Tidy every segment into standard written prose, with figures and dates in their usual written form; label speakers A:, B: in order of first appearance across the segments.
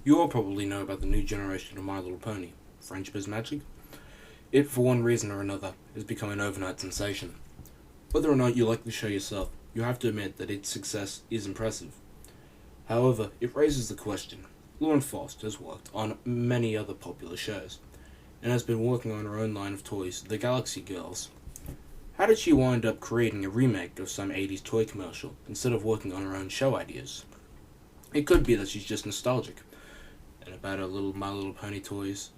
A: You all probably know about the new generation of My Little Pony, Friendship is Magic. It, for one reason or another, has become an overnight sensation. Whether or not you like the show yourself, you have to admit that its success is impressive. However, it raises the question. Lauren Faust has worked on many other popular shows, and has been working on her own line of toys, the Galaxy Girls. How did she wind up creating a remake of some 80s toy commercial instead of working on her own show ideas? It could be that she's just nostalgic, and about her little My Little Pony toys,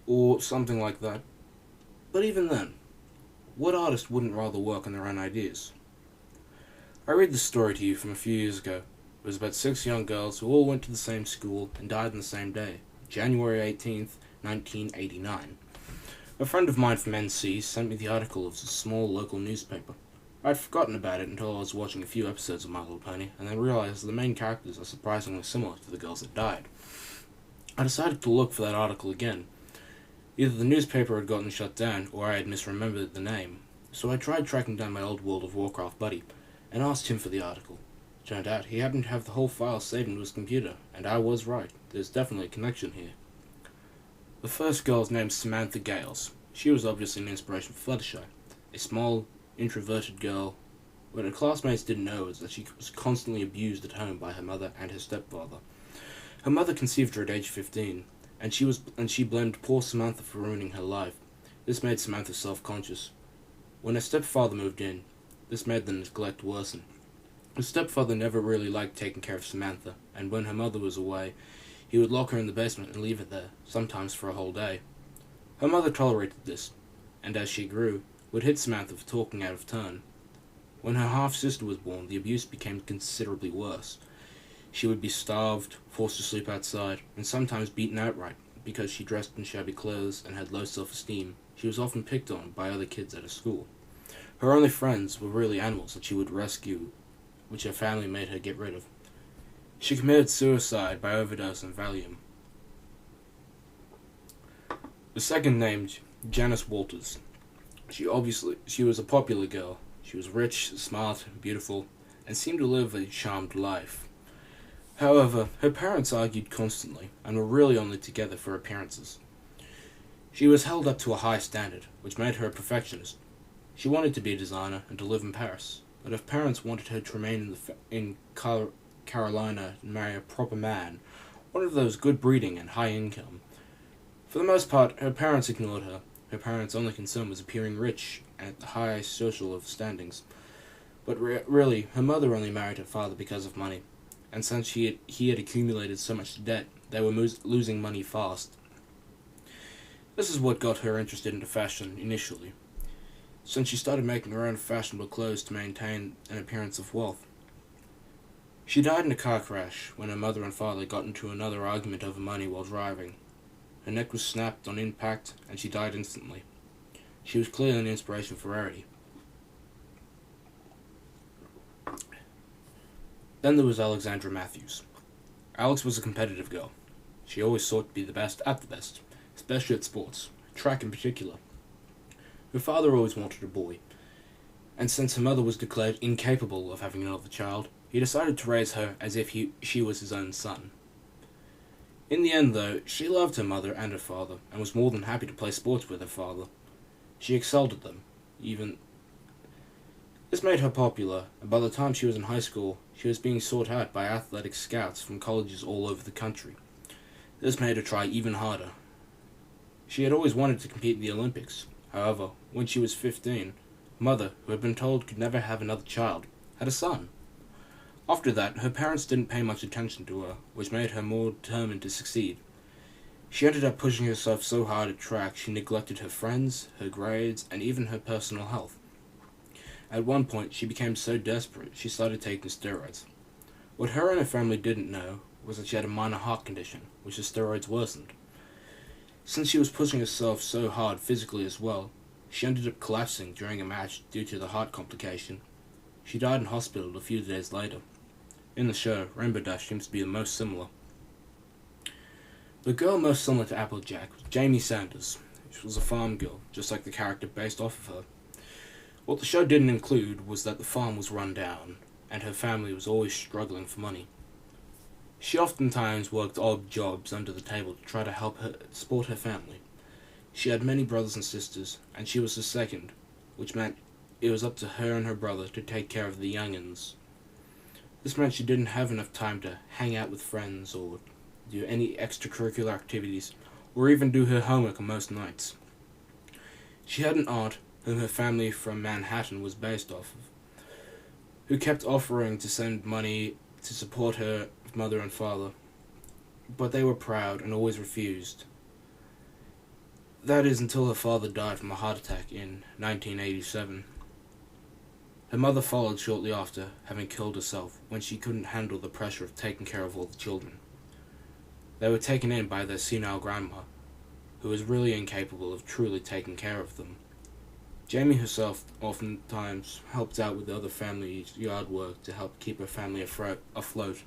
A: or something like that. But even then, what artist wouldn't rather work on their own ideas? I read this story to you from a few years ago. It was about six young girls who all went to the same school and died on the same day, January 18th, 1989. A friend of mine from NC sent me the article of a small local newspaper. I'd forgotten about it until I was watching a few episodes of My Little Pony, and then realized the main characters are surprisingly similar to the girls that died. I decided to look for that article again. Either the newspaper had gotten shut down, or I had misremembered the name. So I tried tracking down my old World of Warcraft buddy, and asked him for the article. Turned out he happened to have the whole file saved into his computer, and I was right. There's definitely a connection here. The first girl's name's Samantha Gales. She was obviously an inspiration for Fluttershy, a small, introverted girl. What her classmates didn't know is that she was constantly abused at home by her mother and her stepfather. Her mother conceived her at age 15, and she blamed poor Samantha for ruining her life. This made Samantha self-conscious. When her stepfather moved in, this made the neglect worsen. Her stepfather never really liked taking care of Samantha, and when her mother was away, he would lock her in the basement and leave her there, sometimes for a whole day. Her mother tolerated this, and as she grew, would hit Samantha for talking out of turn. When her half-sister was born, the abuse became considerably worse. She would be starved, forced to sleep outside, and sometimes beaten outright because she dressed in shabby clothes and had low self-esteem. She was often picked on by other kids at her school. Her only friends were really animals that she would rescue, which her family made her get rid of. She committed suicide by overdose on Valium. The second named Janice Walters. She was a popular girl. She was rich, smart, beautiful, and seemed to live a charmed life. However, her parents argued constantly, and were really only together for appearances. She was held up to a high standard, which made her a perfectionist. She wanted to be a designer and to live in Paris, but her parents wanted her to remain in Carolina and marry a proper man, one of those good breeding and high income. For the most part, her parents ignored her. Her parents' only concern was appearing rich and at the high social of standings. But really, her mother only married her father because of money, and since he had accumulated so much debt, they were losing money fast. This is what got her interested into fashion initially, since she started making her own fashionable clothes to maintain an appearance of wealth. She died in a car crash when her mother and father got into another argument over money while driving. Her neck was snapped on impact, and she died instantly. She was clearly an inspiration for Rarity. Then there was Alexandra Matthews. Alex was a competitive girl. She always sought to be the best at the best, especially at sports, track in particular. Her father always wanted a boy, and since her mother was declared incapable of having another child, he decided to raise her as if she was his own son. In the end, though, she loved her mother and her father, and was more than happy to play sports with her father. She excelled at them, even. This made her popular, and by the time she was in high school, she was being sought out by athletic scouts from colleges all over the country. This made her try even harder. She had always wanted to compete in the Olympics. However, when she was 15, her mother, who had been told could never have another child, had a son. After that, her parents didn't pay much attention to her, which made her more determined to succeed. She ended up pushing herself so hard at track she neglected her friends, her grades, and even her personal health. At one point, she became so desperate she started taking steroids. What her and her family didn't know was that she had a minor heart condition, which the steroids worsened. Since she was pushing herself so hard physically as well, she ended up collapsing during a match due to the heart complication. She died in hospital a few days later. In the show, Rainbow Dash seems to be the most similar. The girl most similar to Applejack was Jamie Sanders. She was a farm girl, just like the character based off of her. What the show didn't include was that the farm was run down, and her family was always struggling for money. She oftentimes worked odd jobs under the table to try to help her support her family. She had many brothers and sisters, and she was the second, which meant it was up to her and her brother to take care of the young'uns. This meant she didn't have enough time to hang out with friends or do any extracurricular activities, or even do her homework on most nights. She had an aunt whom her family from Manhattan was based off of, who kept offering to send money to support her mother and father, but they were proud and always refused. That is until her father died from a heart attack in 1987. Her mother followed shortly after, having killed herself when she couldn't handle the pressure of taking care of all the children. They were taken in by their senile grandma, who was really incapable of truly taking care of them. Jamie herself oftentimes helped out with the other family's yard work to help keep her family afloat.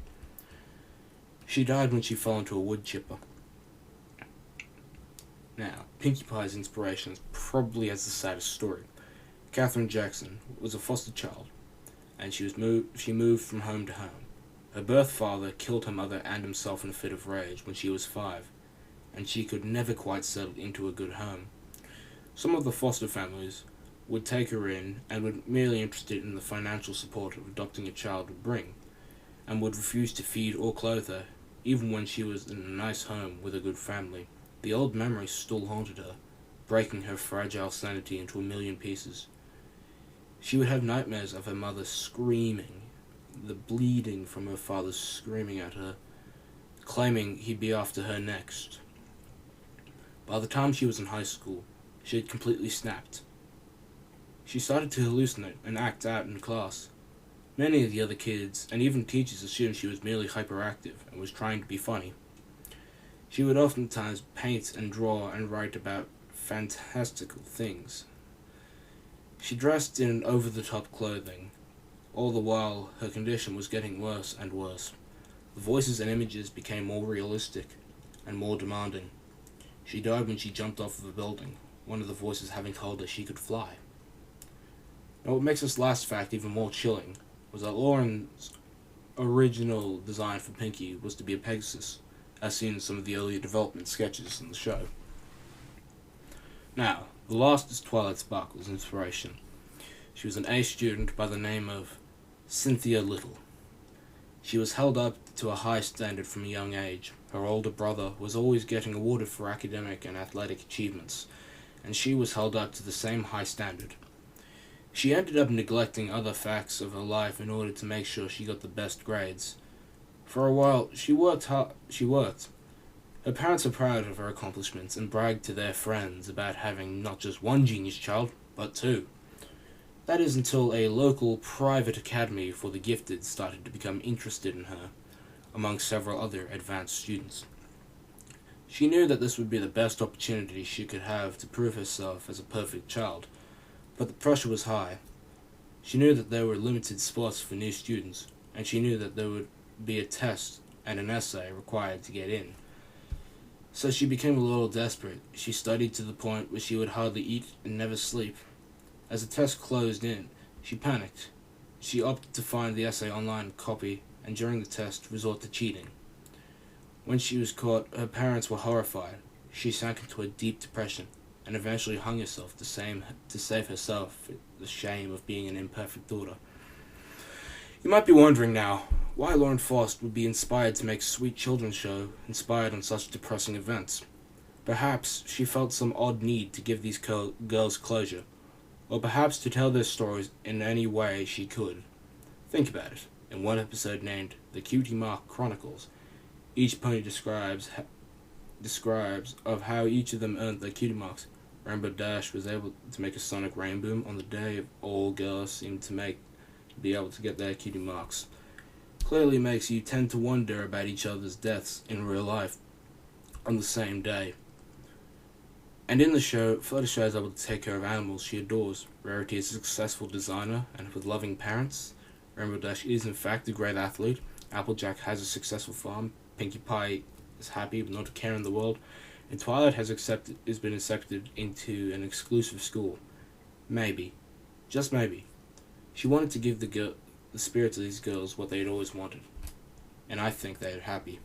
A: She died when she fell into a wood chipper. Now, Pinkie Pie's inspiration is probably has the saddest story. Katherine Jackson was a foster child, and she moved from home to home. Her birth father killed her mother and himself in a fit of rage when she was 5, and she could never quite settle into a good home. Some of the foster families would take her in and were merely interested in the financial support of adopting a child would bring, and would refuse to feed or clothe her, even when she was in a nice home with a good family. The old memories still haunted her, breaking her fragile sanity into a million pieces. She would have nightmares of her mother screaming, the bleeding from her father screaming at her, claiming he'd be after her next. By the time she was in high school, she had completely snapped. She started to hallucinate and act out in class. Many of the other kids, and even teachers, assumed she was merely hyperactive and was trying to be funny. She would oftentimes paint and draw and write about fantastical things. She dressed in over-the-top clothing. All the while, her condition was getting worse and worse. The voices and images became more realistic and more demanding. She died when she jumped off of a building, one of the voices having told her she could fly. Now, what makes this last fact even more chilling was that Lauren's original design for Pinkie was to be a Pegasus, as seen in some of the earlier development sketches in the show. Now, the last is Twilight Sparkle's inspiration. She was an A student by the name of Cynthia Little. She was held up to a high standard from a young age. Her older brother was always getting awarded for academic and athletic achievements, and she was held up to the same high standard. She ended up neglecting other facts of her life in order to make sure she got the best grades. For a while, she worked hard. Her parents were proud of her accomplishments and bragged to their friends about having not just one genius child, but 2. That is until a local private academy for the gifted started to become interested in her, among several other advanced students. She knew that this would be the best opportunity she could have to prove herself as a perfect child, but the pressure was high. She knew that there were limited spots for new students, and she knew that there would be a test and an essay required to get in. So she became a little desperate. She studied to the point where she would hardly eat and never sleep. As the test closed in, she panicked. She opted to find the essay online copy, and during the test, resort to cheating. When she was caught, her parents were horrified. She sank into a deep depression, and eventually hung herself to save herself the shame of being an imperfect daughter. You might be wondering now, why Lauren Faust would be inspired to make a sweet children's show inspired on such depressing events. Perhaps she felt some odd need to give these girls closure, or perhaps to tell their stories in any way she could. Think about it. In one episode named The Cutie Mark Chronicles, each pony describes of how each of them earned their cutie marks. Rainbow Dash was able to make a sonic rainboom on the day all girls seemed to be able to get their cutie marks. Clearly makes you tend to wonder about each other's deaths in real life on the same day. And in the show, Fluttershy is able to take care of animals she adores. Rarity is a successful designer, and with loving parents. Rainbow Dash is in fact a great athlete. Applejack has a successful farm. Pinkie Pie is happy with not a care in the world. And Twilight has been accepted into an exclusive school. Maybe. Just maybe. She wanted to give the spirits of these girls what they had always wanted. and I think they're happy.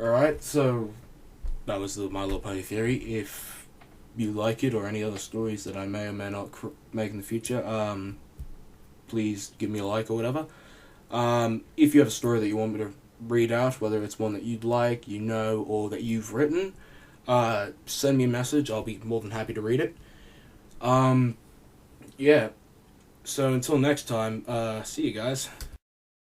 A: Alright, so that was the My Little Pony theory. If you like it or any other stories that I may or may not make in the future, please give me a like or whatever. If you have a story that you want me to read out, whether it's one that you'd like, or that you've written, send me a message. I'll be more than happy to read it. Yeah. So until next time, see you guys.